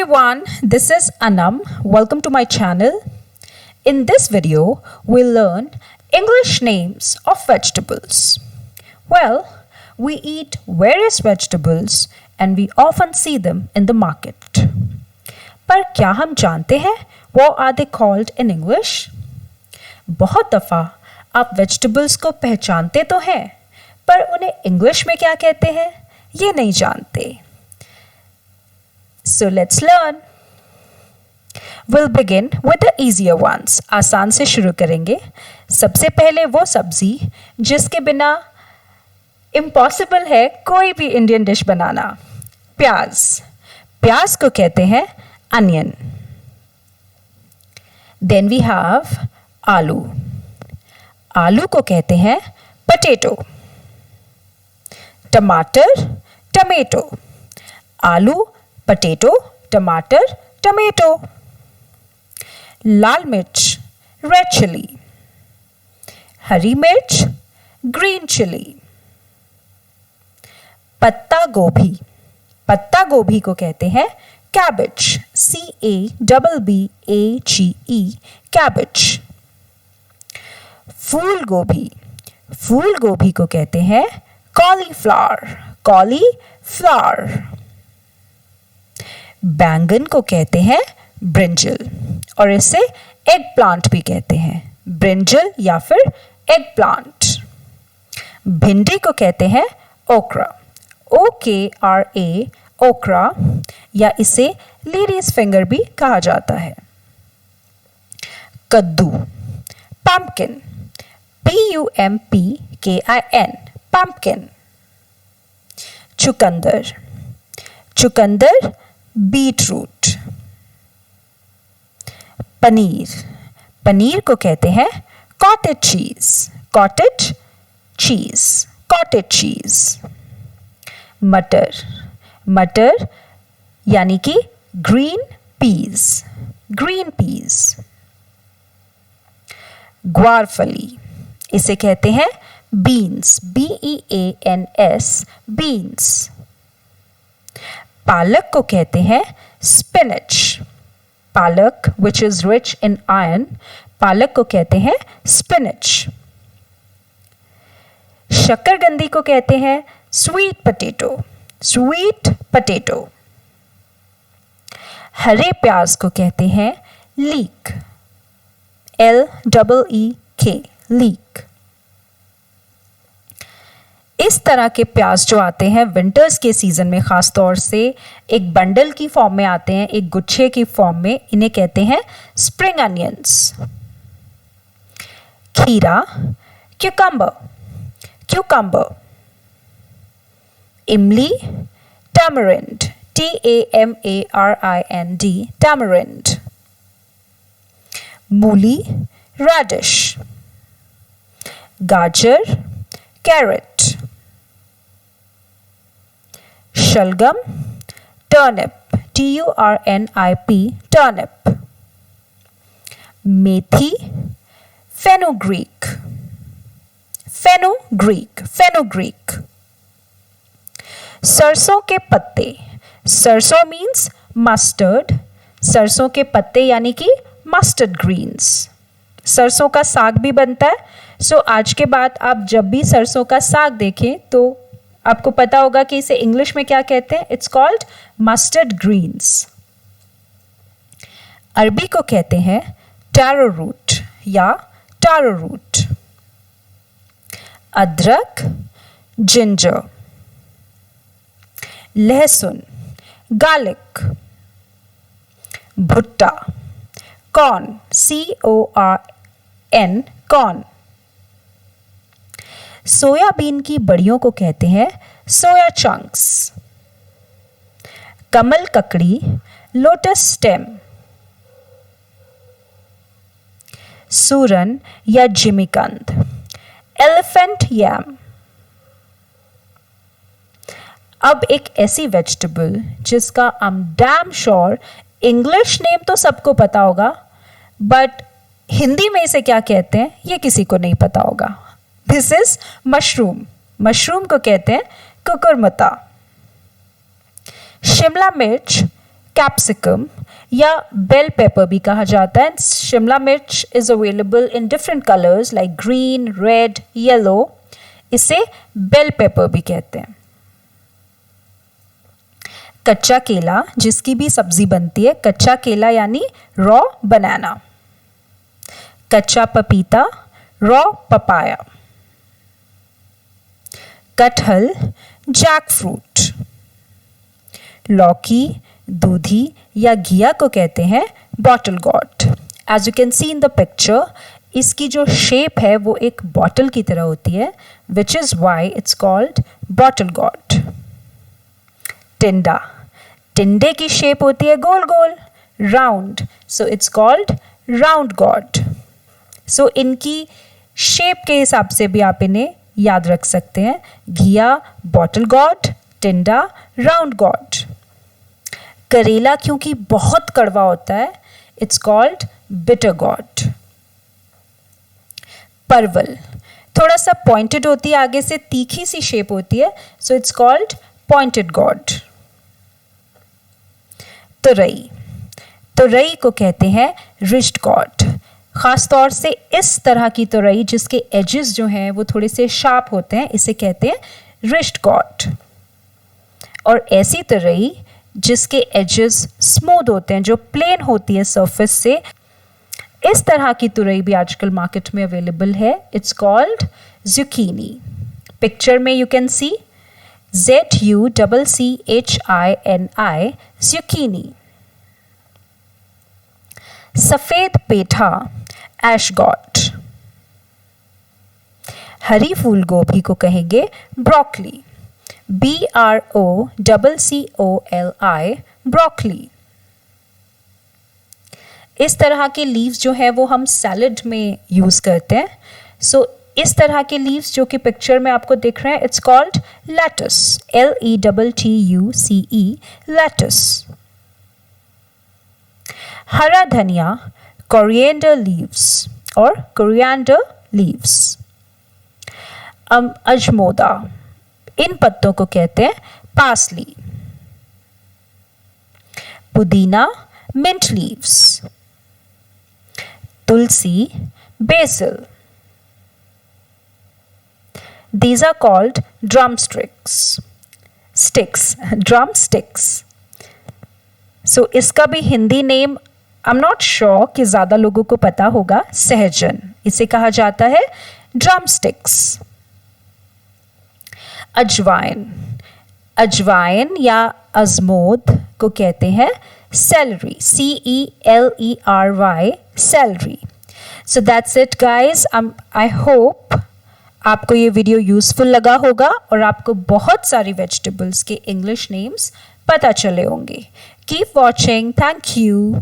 everyone, this is Anam. Welcome to my channel. In this video, we'll learn English names of vegetables. Well, we eat various vegetables and we often see them in the market. पर क्या हम जानते हैं what are they called in English? बहुत दफ़ा आप vegetables को पहचानते तो हैं, पर उन्हें English में क्या कहते हैं ये नहीं जानते. So let's learn. We'll begin with the easier ones. आसान से शुरू करेंगे. सबसे पहले वो सब्जी जिसके बिना इम्पॉसिबल है कोई भी इंडियन डिश बनाना. प्याज. प्याज को कहते हैं अनियन. Then we have आलू. आलू को कहते हैं पोटैटो. टमाटर, टमेटो. आलू, पोटैटो, टमाटर, टमेटो. लाल मिर्च, रेड चिली. हरी मिर्च, ग्रीन चिली. पत्ता गोभी. पत्ता गोभी को कहते हैं कैबेज. CABBAGE, cabbage. फूल गोभी. फूल गोभी को कहते हैं कॉलीफ्लावर. कॉलीफ्लावर. बैंगन को कहते हैं ब्रिंजल और इसे एग प्लांट भी कहते हैं. ब्रिंजल या फिर एग प्लांट. भिंडी को कहते हैं ओकरा. OKRA, ओकरा, या इसे लेडीज फिंगर भी कहा जाता है. कद्दू. पंपकिन. PUMPKIN, pumpkin. चुकंदर. चुकंदर, बीटरूट. पनीर. पनीर को कहते हैं cottage cheese. Cottage cheese. Cottage cheese. मटर. मटर यानी कि ग्रीन पीज. Green peas. ग्वारफली. इसे कहते हैं बीन्स. BEANS, beans. पालक को कहते हैं स्पिनच. पालक which is rich in iron, पालक को कहते हैं स्पिनच. शक्करकंदी को कहते हैं स्वीट पोटैटो. Sweet potato. हरे प्याज को कहते हैं लीक. LEEK, leak. इस तरह के प्याज जो आते हैं विंटर्स के सीजन में खास तौर से एक बंडल की फॉर्म में आते हैं, एक गुच्छे की फॉर्म में, इन्हें कहते हैं स्प्रिंग अनियंस. खीरा, क्यूकम्बर. क्यूकम्बर. इमली, टैमरिंड. TAMARIND, tamarind. मूली, रेडिश. गाजर, कैरेट. शलगम, टर्निप. TURNIP, turnip. मेथी, फेनुग्रीक. Fenugreek, fenugreek. सरसों के पत्ते. सरसों मीन्स मस्टर्ड. सरसों के पत्ते यानी कि मस्टर्ड ग्रीन्स. सरसों का साग भी बनता है. सो आज के बाद आप जब भी सरसों का साग देखें तो आपको पता होगा कि इसे इंग्लिश में क्या कहते हैं. It's called mustard greens. अरबी को कहते हैं टैरो रूट या टारो रूट. अदरक, जिंजर. लहसुन, गार्लिक. भुट्टा, कॉर्न. CORN, corn. सोयाबीन की बड़ियों को कहते हैं सोया चंक्स. कमल ककड़ी, लोटस स्टेम. सूरन या जिमीकंद. Elephant yam. अब एक ऐसी वेजिटेबल जिसका I am damn sure English name तो सबको पता होगा, बट हिंदी में इसे क्या कहते हैं ये किसी को नहीं पता होगा. This is mushroom. मशरूम को कहते हैं कुकुरमुता. शिमला मिर्च, कैप्सिकम या बेल पेपर भी कहा जाता है. शिमला मिर्च is available in different colours like green, red, yellow. इसे बेल पेपर भी कहते हैं. कच्चा केला, जिसकी भी सब्जी बनती है, कच्चा केला यानी रॉ बनाना. कच्चा पपीता, रॉ पपाया. कटहल, जैक फ्रूट. लौकी, दूधी या घिया को कहते हैं bottle gourd. As you can see in the picture, इसकी जो शेप है वो एक बॉटल की तरह होती है, which is why it's called bottle gourd. टिंडा, टिंडे की शेप होती है गोल गोल, round, so it's called round gourd. So इनकी शेप के हिसाब से भी आप इन्हें याद रख सकते हैं. घिया बॉटल गॉर्ड, टिंडा राउंड गॉर्ड. करेला क्योंकि बहुत कड़वा होता है, इट्स कॉल्ड बिटर गॉर्ड. परवल थोड़ा सा पॉइंटेड होती है, आगे से तीखी सी शेप होती है, so it's called pointed gourd. तुरई, तुरई को कहते हैं रिज्ड गॉर्ड. खास तौर से इस तरह की तुरई जिसके एजेस जो हैं वो थोड़े से शार्प होते हैं, इसे कहते हैं रिज्ड गॉर्ड. और ऐसी तुरई जिसके एजेस स्मूथ होते हैं, जो प्लेन होती है सरफेस से, इस तरह की तुरई भी आजकल मार्केट में अवेलेबल है. It's called zucchini. पिक्चर में you can C ZUCCHINI, zucchini. सफेद पेठा, एशगॉट. हरी फूल गोभी को कहेंगे ब्रोकली. BROCCOLI, broccoli. इस तरह के लीव्स जो है वो हम सैलड में यूज करते हैं. सो इस तरह के लीव्स जो कि पिक्चर में आपको दिख रहे हैं, it's called lettuce. LETTUCE, lettuce. हरा धनिया, कोरिएंडर लीव्स और कोरिएंडर लीव्स. अजमोदा, इन पत्तों को कहते हैं पार्सली. पुदीना, मिंट लीव्स. तुलसी, basil. These are called drumsticks. Drumsticks. So इसका भी Hindi name I am not sure कि ज़्यादा लोगों को पता होगा. सहजन, इसे कहा जाता है ड्रमस्टिक्स. अजवाइन, अजवाइन या अजमोद को कहते हैं celery. CELERY, celery. So that's it guys. I hope आपको ये वीडियो यूजफुल लगा होगा और आपको बहुत सारी वेजिटेबल्स के इंग्लिश नेम्स पता चले होंगे. Keep watching. Thank you.